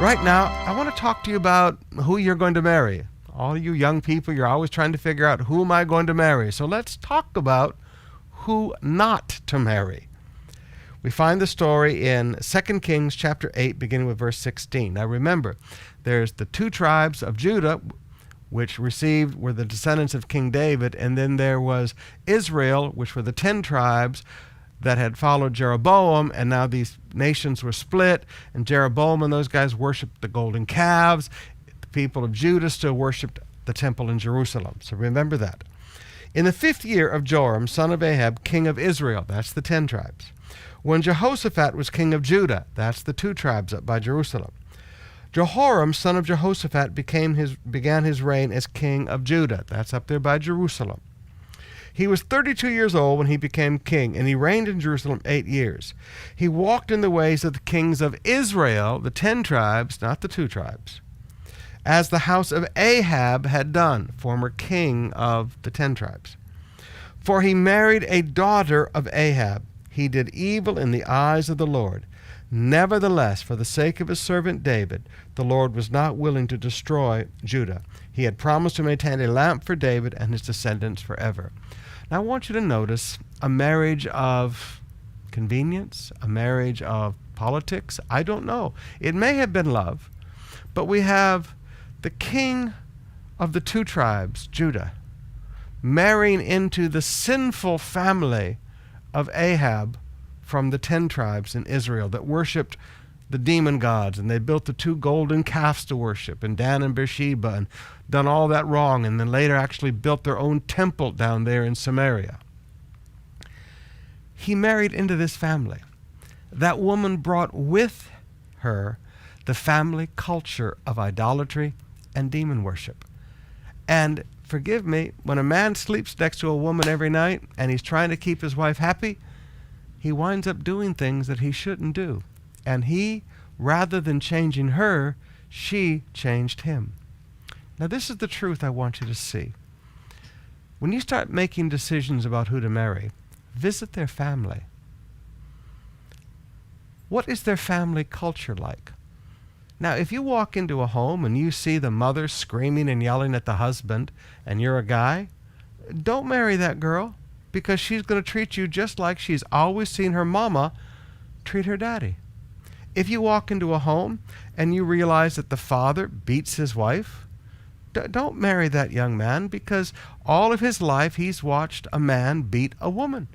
right now, I want to talk to you about who you're going to marry. All you young people, you're always trying to figure out, who am I going to marry? So let's talk about who not to marry. We find the story in 2 Kings chapter 8, beginning with verse 16. Now remember, there's the 2 tribes of Judah, which were the descendants of King David, and then there was Israel, which were the 10 tribes that had followed Jeroboam, and now these nations were split, and Jeroboam and those guys worshipped the golden calves. The people of Judah still worshipped the temple in Jerusalem. So remember that. In the 5th year of Joram, son of Ahab, king of Israel, that's the 10 tribes, when Jehoshaphat was king of Judah, that's the 2 tribes up by Jerusalem, Jehoram, son of Jehoshaphat, began his reign as king of Judah, that's up there by Jerusalem. He was 32 years old when he became king, and he reigned in Jerusalem 8 years. He walked in the ways of the kings of Israel, the 10 tribes, not the 2 tribes, as the house of Ahab had done, former king of the 10 tribes. For he married a daughter of Ahab. He did evil in the eyes of the Lord. Nevertheless, for the sake of his servant David, the Lord was not willing to destroy Judah. He had promised to maintain a lamp for David and his descendants forever. Now I want you to notice a marriage of convenience, a marriage of politics. I don't know. It may have been love, but we have the king of the 2 tribes, Judah, marrying into the sinful family of Ahab from the 10 tribes in Israel that worshipped the demon gods, and they built the 2 golden calves to worship, and Dan and Beersheba, and done all that wrong, and then later actually built their own temple down there in Samaria. He married into this family. That woman brought with her the family culture of idolatry and demon worship. And forgive me, when a man sleeps next to a woman every night and he's trying to keep his wife happy, he winds up doing things that he shouldn't do. And he, rather than changing her, she changed him. Now this is the truth I want you to see. When you start making decisions about who to marry, visit their family. What is their family culture like? Now, if you walk into a home and you see the mother screaming and yelling at the husband, and you're a guy, don't marry that girl, because she's going to treat you just like she's always seen her mama treat her daddy. If you walk into a home and you realize that the father beats his wife, don't marry that young man, because all of his life he's watched a man beat a woman.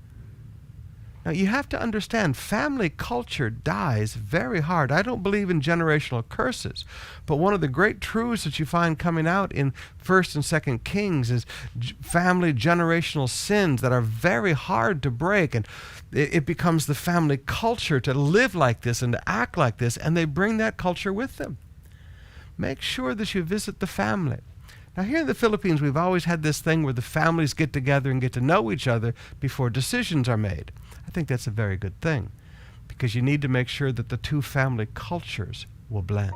Now, you have to understand, family culture dies very hard. I don't believe in generational curses, but one of the great truths that you find coming out in 1st and 2nd Kings is family generational sins that are very hard to break, and it becomes the family culture to live like this and to act like this, and they bring that culture with them. Make sure that you visit the family. Now, here in the Philippines, we've always had this thing where the families get together and get to know each other before decisions are made. I think that's a very good thing, because you need to make sure that the 2 family cultures will blend.